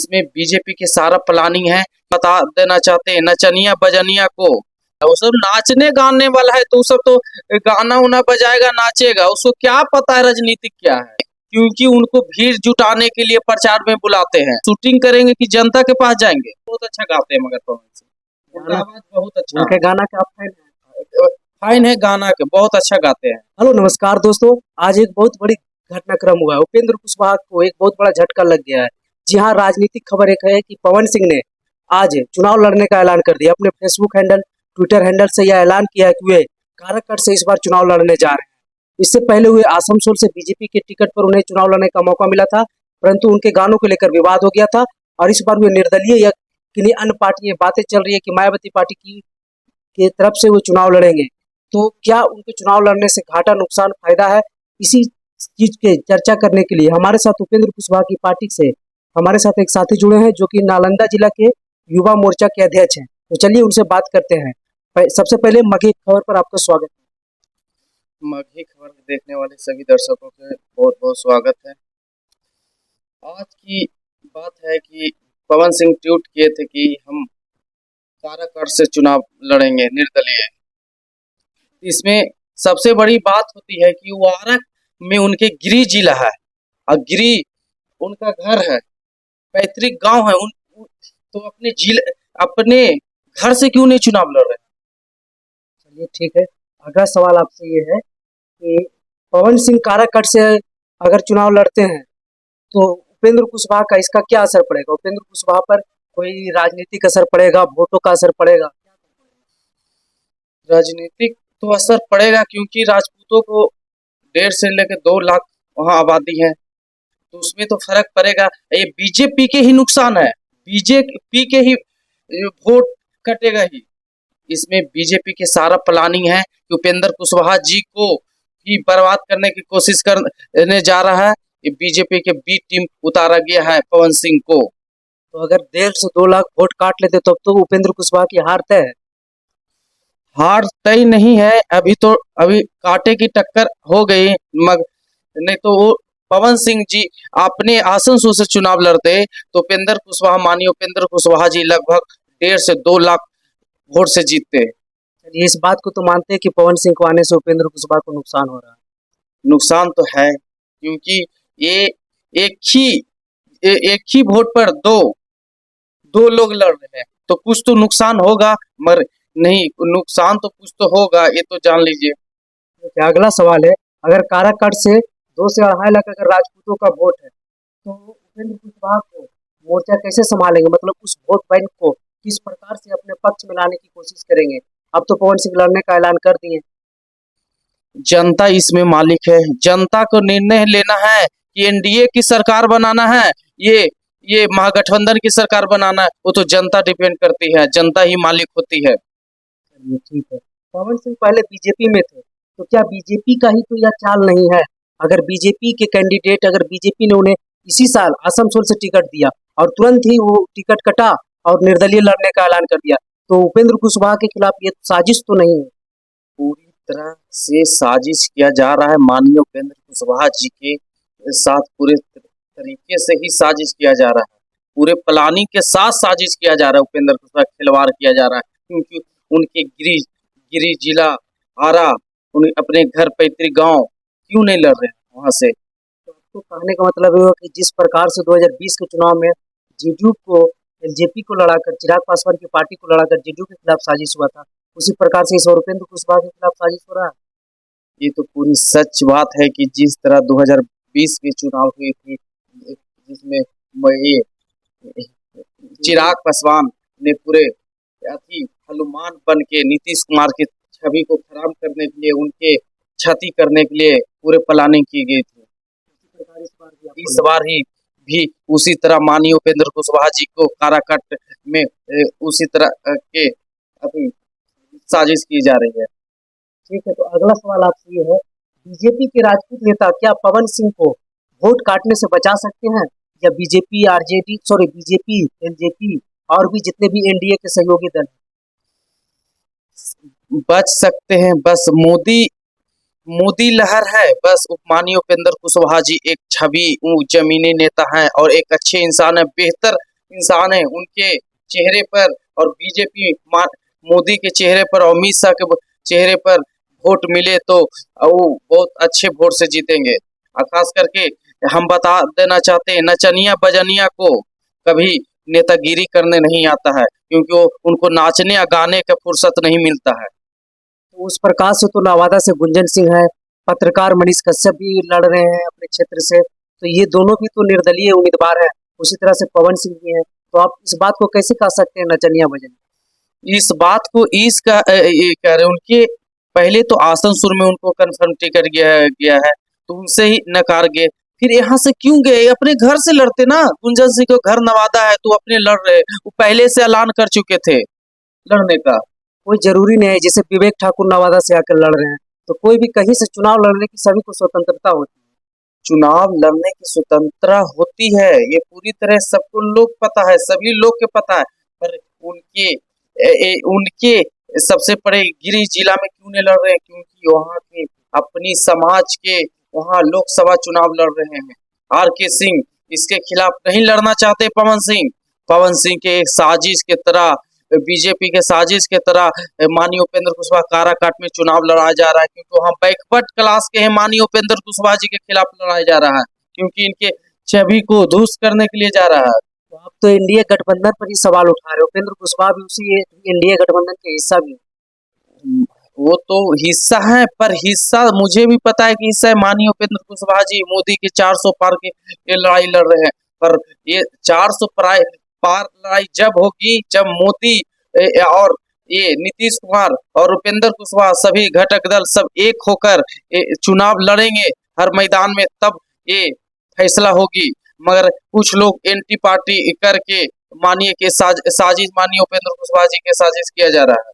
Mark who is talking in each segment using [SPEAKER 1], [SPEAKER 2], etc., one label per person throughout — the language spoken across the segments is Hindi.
[SPEAKER 1] इसमें बीजेपी के सारा प्लानिंग है। बता देना चाहते हैं नचनिया बजनिया को, वो सब नाचने गाने वाला है, तो वो सब तो गाना उना बजाएगा नाचेगा, उसको क्या पता है राजनीतिक क्या है। क्योंकि उनको भीड़ जुटाने के लिए प्रचार में बुलाते हैं, शूटिंग करेंगे कि जनता के पास जाएंगे। बहुत अच्छा गाते हैं मगर पवन सिंह, उनका आवाज बहुत अच्छा
[SPEAKER 2] उनके गाना का आप फैन हैं?
[SPEAKER 1] फाइन है गाना के, बहुत अच्छा गाते हैं।
[SPEAKER 2] हेलो नमस्कार दोस्तों, आज एक बहुत बड़ी घटनाक्रम हुआ है। उपेंद्र कुशवाहा को एक बहुत बड़ा झटका लग गया है। जी हाँ, राजनीतिक खबर एक है कि पवन सिंह ने आज चुनाव लड़ने का ऐलान कर दिया। अपने फेसबुक हैंडल, ट्विटर हैंडल से यह ऐलान किया है कि वे काराकट से इस बार चुनाव लड़ने जा रहे हैं। इससे पहले हुए आसनसोल से बीजेपी के टिकट पर उन्हें चुनाव लड़ने का मौका मिला था, परंतु उनके गानों को लेकर विवाद हो गया था और इस बार वे निर्दलीय या किन्हीं अन्य पार्टी बातें चल रही है कि मायावती पार्टी की तरफ से वो चुनाव लड़ेंगे। तो क्या उनके चुनाव लड़ने से घाटा, नुकसान, फायदा है? इसी चीज के चर्चा करने के लिए हमारे साथ उपेंद्र कुशवाहा की पार्टी से हमारे साथ एक साथी जुड़े हैं जो कि नालंदा जिला के युवा मोर्चा के अध्यक्ष हैं। तो चलिए उनसे बात करते हैं। सबसे पहले मगही खबर पर आपका स्वागत है।
[SPEAKER 1] मगही खबर देखने वाले सभी दर्शकों के बहुत बहुत स्वागत है। आज की बात है कि पवन सिंह ट्वीट किए थे कि हम काराकट से चुनाव लड़ेंगे निर्दलीय। इसमें सबसे बड़ी बात होती है कि वारा में उनके गिरी जिला है और गिरी उनका घर है, पैतृक गांव है। तो अपने जिले, अपने घर से क्यों नहीं चुनाव लड़ रहे?
[SPEAKER 2] चलिए ठीक है, अगला सवाल आपसे ये है कि पवन सिंह काराकट से अगर चुनाव लड़ते हैं तो उपेंद्र कुशवाहा का इसका क्या असर पड़ेगा? उपेंद्र कुशवाहा पर कोई राजनीतिक असर पड़ेगा, वोटों का असर पड़ेगा?
[SPEAKER 1] राजनीतिक तो असर पड़ेगा, क्योंकि राजपूतों को 1.5 से लेकर 2 लाख वहाँ आबादी है, तो उसमें तो फर्क पड़ेगा। ये बीजेपी के ही नुकसान है, बीजेपी के ही वोट कटेगा ही। इसमें बीजेपी के सारा प्लानिंग है कि उपेंद्र कुशवाहा जी को ही बर्बाद करने की कोशिश करने जा रहा है। ये बीजेपी के बी टीम उतारा गया है पवन सिंह को।
[SPEAKER 2] तो अगर 1.5 से 2 लाख वोट काट लेते तब तो उपेंद्र कुशवाहा की हार तय है।
[SPEAKER 1] हार तय नहीं है, अभी कांटे की टक्कर हो गई, मगर नहीं तो वो पवन सिंह जी अपने आसनसोल से चुनाव लड़ते तो उपेंद्र कुशवाहा, मानिए उपेंद्र कुशवाहा जी लगभग 1.5 से 2 लाख वोट से जीतते।
[SPEAKER 2] चलिए, इस बात को तो मानते हैं कि पवन सिंह को आने से उपेंद्र कुशवाहा को नुकसान हो रहा है।
[SPEAKER 1] नुकसान तो है, क्योंकि ये एक ही एक ही वोट पर दो लोग लड़ रहे हैं, तो कुछ तो नुकसान होगा, मगर नहीं, नुकसान तो कुछ तो होगा, ये तो जान लीजिए।
[SPEAKER 2] तो अगला सवाल है, अगर काराकट से 2 से 2.5 लाख अगर राजपूतों का वोट है तो उपेंद्र कुशवाहा को मोर्चा कैसे संभालेंगे? मतलब उस वोट बैंक को किस प्रकार से अपने पक्ष में लाने की कोशिश करेंगे? अब तो पवन सिंह लड़ने का ऐलान कर दिए।
[SPEAKER 1] जनता इसमें मालिक है, जनता को निर्णय लेना है कि एनडीए की सरकार बनाना है, ये महागठबंधन की सरकार बनाना है, वो तो जनता डिपेंड करती है, जनता ही मालिक होती है।
[SPEAKER 2] चलिए ठीक है, पवन सिंह पहले बीजेपी में थे, तो क्या बीजेपी का ही तो यह चाल नहीं है? अगर बीजेपी के कैंडिडेट, अगर बीजेपी ने उन्हें इसी साल आसनसोल से टिकट दिया और तुरंत ही वो टिकट कटा और निर्दलीय लड़ने का ऐलान कर दिया, तो उपेंद्र कुशवाहा के खिलाफ ये साजिश तो नहीं है?
[SPEAKER 1] पूरी तरह से साजिश किया जा रहा है, माननीय उपेंद्र कुशवाहा जी के साथ पूरे तरीके से ही साजिश किया जा रहा है, पूरे प्लानिंग के साथ साजिश किया जा रहा है। उपेंद्र कुशवाहा खिलवाड़ किया जा रहा है, क्योंकि उनके गिरी जिला आरा, उन अपने घर पैतृक गांव क्यों नहीं लड़ रहे हैं वहां से?
[SPEAKER 2] तो आपको कहने का मतलब ये हुआ कि जिस प्रकार से 2020 के चुनाव में जेडीयू को, एलजेपी को लड़ाकर, चिराग पासवान की पार्टी को लड़ाकर जेडीयू के खिलाफ साजिश हुआ था, उसी प्रकार से इस बार उपेंद्र कुशवाहा के खिलाफ साजिश हो रहा है।
[SPEAKER 1] ये तो पूरी सच बात है कि जिस तरह 2020 की चुनाव हुई थी, जिसमें ये चिराग पासवान ने पूरे हनुमान बन के नीतीश कुमार की छवि को खराब करने के लिए, उनके क्षति करने के लिए पूरे प्लानिंग की गई थी। इस बार ही भी उसी तरह माननीय उपेंद्र कुशवाहा जी को काराकट में उसी तरह के अभी साजिश की जा रही है।
[SPEAKER 2] ठीक है, तो अगला सवाल आपसे ये है, बीजेपी के राजपूत नेता क्या पवन सिंह को वोट काटने से बचा सकते हैं? या BJP, RJD, sorry BJP, LJP और भी जितने भी एनडीए के सहयोगी दल
[SPEAKER 1] बच सकते हैं, बस मोदी लहर है, बस माननीय उपेंद्र कुशवाहा जी एक छवि जमीनी नेता हैं और एक अच्छे इंसान है, बेहतर इंसान है, उनके चेहरे पर और बीजेपी मोदी के चेहरे पर और अमित शाह के चेहरे पर वोट मिले तो वो बहुत अच्छे वोट से जीतेंगे। और खास करके हम बता देना चाहते हैं, नचनिया बजनिया को कभी नेतागिरी करने नहीं आता है, क्योंकि वो उनको नाचने या गाने का फुर्सत नहीं मिलता है।
[SPEAKER 2] तो उस प्रकार से तो नवादा से गुंजन सिंह है, पत्रकार मनीष कश्यप भी लड़ रहे हैं अपने क्षेत्र से, तो ये दोनों भी तो निर्दलीय उम्मीदवार हैं। उसी तरह से पवन सिंह भी हैं, तो आप इस बात को कैसे कह सकते हैं नचनिया बजनिया?
[SPEAKER 1] इस बात को ये कह रहे हैं, उनके पहले तो आसनसोल में उनको कंफर्म टिकट गया है, तो उनसे ही नकार गए। फिर यहाँ से क्यों गए? अपने घर से लड़ते ना। गुंजन सिंह को घर नवादा है तो अपने लड़ रहे, वो पहले से ऐलान कर चुके थे लड़ने का।
[SPEAKER 2] कोई जरूरी नहीं है, जैसे विवेक ठाकुर नवादा से आकर लड़ रहे हैं, तो कोई भी कहीं से चुनाव लड़ने की सभी को स्वतंत्रता होती है।
[SPEAKER 1] चुनाव लड़ने की स्वतंत्रता होती है, ये पूरी तरह सबको लोग पता है, सभी लोग के पता है। पर उनके सबसे बड़े गिरिडीह जिला में क्यों नहीं लड़ रहे हैं? क्योंकि वहाँ के अपनी समाज के वहाँ लोकसभा चुनाव लड़ रहे हैं। आर.के. सिंह इसके खिलाफ नहीं लड़ना चाहते। पवन सिंह के एक साजिश के तरह, बीजेपी के साजिश के तरह माननीय उपेंद्र कुशवाहा काराकाट में चुनाव लड़ाया जा रहा है, क्योंकि वहाँ बैकवर्ड क्लास के हैं माननीय उपेंद्र कुशवाहा जी के खिलाफ लड़ाया जा रहा है, क्योंकि इनके छवि को ध्वस्त करने के लिए जा रहा है।
[SPEAKER 2] तो आप तो एनडीए गठबंधन पर ही सवाल उठा रहे हो, उपेंद्र कुशवाहा भी उसी एनडीए गठबंधन के हिस्सा भी है।
[SPEAKER 1] वो तो हिस्सा है, पर हिस्सा मुझे भी पता है कि हिस्सा है। माननीय उपेंद्र कुशवाहा जी मोदी के 400 पार के ये लड़ाई लड़ रहे हैं, पर ये 400 पार लड़ाई जब होगी जब मोदी और ये नीतीश कुमार और उपेंद्र कुशवाहा सभी घटक दल सब एक होकर चुनाव लड़ेंगे हर मैदान में, तब ये फैसला होगी। मगर कुछ लोग एंटी पार्टी करके मानिए कि साजिश माननीय उपेंद्र कुशवाहा जी के साजिश किया जा रहा है।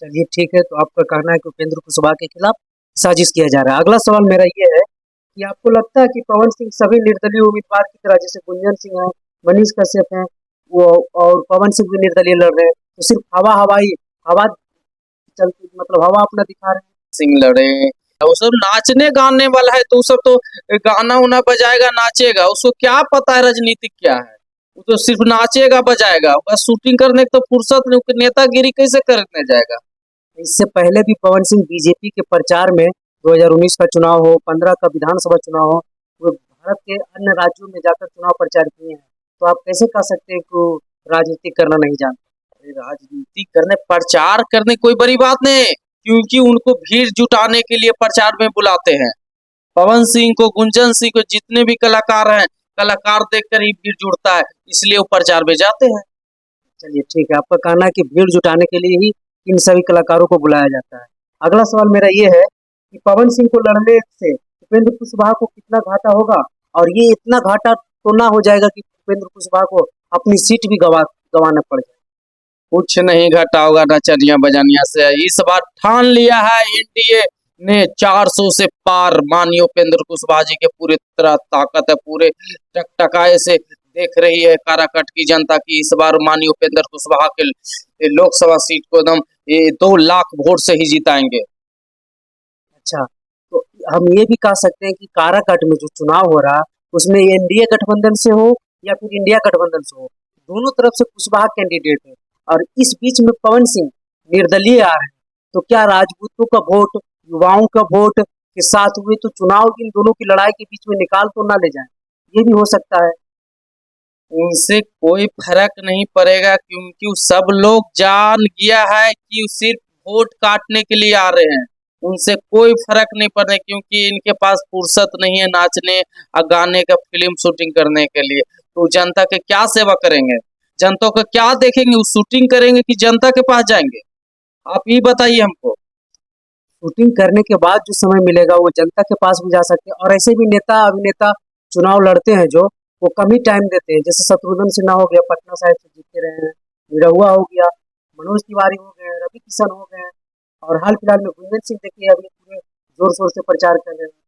[SPEAKER 2] चलिए ठीक है, तो आपका कहना है कि उपेंद्र कुशवाहा के खिलाफ साजिश किया जा रहा है। अगला सवाल मेरा ये है कि आपको लगता है कि पवन सिंह सभी निर्दलीय उम्मीदवार की तरह, जैसे गुंजन सिंह है, मनीष कश्यप है, वो और पवन सिंह भी निर्दलीय लड़ रहे हैं, तो सिर्फ हवा चलती, मतलब हवा अपना दिखा रहे हैं?
[SPEAKER 1] सिंह लड़े, वो सब नाचने गाने वाला है, तो सब तो गाना उना बजाएगा नाचेगा, उसको क्या पता है राजनीतिक क्या है? वो तो सिर्फ नाचेगा बजाएगा, बस शूटिंग करने की तो फुर्सत नहीं, नेतागिरी कैसे करने जाएगा?
[SPEAKER 2] इससे पहले भी पवन सिंह बीजेपी के प्रचार में 2019 का चुनाव हो, 15 का विधानसभा चुनाव हो, वो भारत के अन्य राज्यों में जाकर चुनाव प्रचार किए हैं, तो आप कैसे कह सकते हैं कि वो राजनीति करना नहीं जानते?
[SPEAKER 1] राजनीति करने प्रचार करने कोई बड़ी बात नहीं है, क्योंकि उनको भीड़ जुटाने के लिए प्रचार में बुलाते हैं। पवन सिंह को, गुंजन सिंह को, जितने भी कलाकार हैं, कलाकार देखकर ही भीड़ जुड़ता है, इसलिए वो प्रचार में जाते हैं।
[SPEAKER 2] चलिए ठीक है, आपका कहना है कि भीड़ जुटाने के लिए ही इन सभी कलाकारों को बुलाया जाता है। अगला सवाल मेरा ये है कि पवन सिंह को लड़ने से उपेंद्र कुशवाहा को कितना घाटा होगा, और ये इतना घाटा तो ना हो जाएगा कि उपेंद्र कुशवाहा को अपनी सीट भी गंवाना पड़ जाए?
[SPEAKER 1] कुछ नहीं घटा होगा नचनिया बजानिया से। इस बार ठान लिया है एनडीए ने 400 से पार। माननीय उपेंद्र कुशवाहा जी के पूरे तरह ताकत है, पूरे टकटकाए से देख रही है काराकट की जनता की इस बार माननीय उपेंद्र कुशवाहा के लोकसभा सीट को एकदम 2 लाख वोट से ही जिताएंगे।
[SPEAKER 2] अच्छा, तो हम ये भी कह सकते हैं कि काराकाट में जो चुनाव हो रहा उसमें एनडीए गठबंधन से हो या फिर इंडिया गठबंधन से हो, दोनों तरफ से कुशवाहा कैंडिडेट है, और इस बीच में पवन सिंह निर्दलीय आ रहे हैं, तो क्या राजपूतों का वोट, युवाओं का वोट के साथ हुए तो चुनाव इन दोनों की लड़ाई के बीच में निकाल तो ना ले जाए? ये भी हो सकता है।
[SPEAKER 1] उनसे कोई फर्क नहीं पड़ेगा, क्योंकि सब लोग जान गया है कि सिर्फ वोट काटने के लिए आ रहे हैं। उनसे कोई फर्क नहीं पड़ने, क्योंकि इनके पास फुर्सत नहीं है नाचने और गाने का फिल्म शूटिंग करने के लिए। तो जनता के क्या सेवा करेंगे? जनता को क्या देखेंगे? वो शूटिंग करेंगे कि जनता के पास जाएंगे? आप ही बताइए हमको।
[SPEAKER 2] शूटिंग करने के बाद जो समय मिलेगा वो जनता के पास भी जा सकते हैं, और ऐसे भी नेता अभिनेता चुनाव लड़ते हैं जो वो कम ही टाइम देते हैं, जैसे शत्रुघ्न सिन्हा हो गया, पटना साहिब से जीतते रहे हैं, निरहुआ हो गया, मनोज तिवारी हो गए, रवि किशन हो गए, और हाल फिलहाल में गुंजन सिंह देखिए अभी पूरे जोर शोर से प्रचार कर रहे हैं।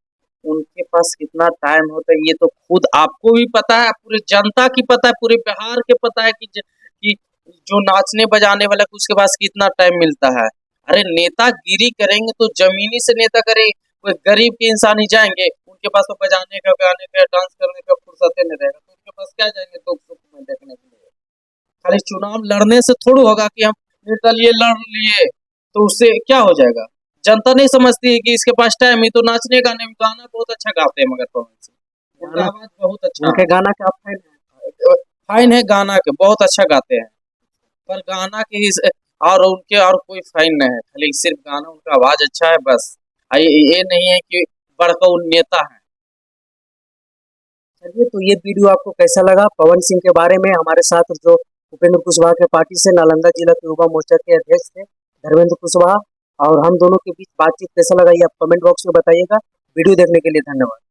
[SPEAKER 1] उनके पास कितना टाइम होता है ये तो खुद आपको भी पता है, पूरी जनता की पता है, पूरे बिहार के पता है कि जो नाचने बजाने वाला है उसके पास कितना टाइम मिलता है। अरे नेतागिरी करेंगे तो जमीनी से नेता करें, कोई गरीब के इंसान ही जाएंगे? उनके पास तो बजाने का, गाने का, डांस करने का फुर्सत नहीं रहेगा, तो उनके पास क्या जाएंगे दुख सुख में देखने के लिए? खाली चुनाव लड़ने से थोड़ा होगा कि हम निर्दलीय लड़ लिए तो उससे क्या हो जाएगा। जनता नहीं समझती है कि इसके पास टाइम ही तो नाचने गाने में, गाना बहुत अच्छा गाते हैं मगर पवन सिंह, उनका
[SPEAKER 2] गाना
[SPEAKER 1] आवाज बहुत अच्छा
[SPEAKER 2] उनके
[SPEAKER 1] है।
[SPEAKER 2] गाना का आप फैन हैं?
[SPEAKER 1] फाइन है गाना के, बहुत अच्छा गाते हैं, पर गाना के और उनके और कोई फाइन नहीं है, खाली सिर्फ गाना उनका आवाज अच्छा है बस। ये नहीं है कि बड़का नेता है।
[SPEAKER 2] चलिए, तो ये वीडियो आपको कैसा लगा पवन सिंह के बारे में? हमारे साथ जो उपेंद्र कुशवाहा के पार्टी से नालंदा जिला के युवा मोर्चा के अध्यक्ष थे धर्मेंद्र कुशवाहा, और हम दोनों के बीच बातचीत कैसा लगा ये आप कमेंट बॉक्स में बताइएगा। वीडियो देखने के लिए धन्यवाद।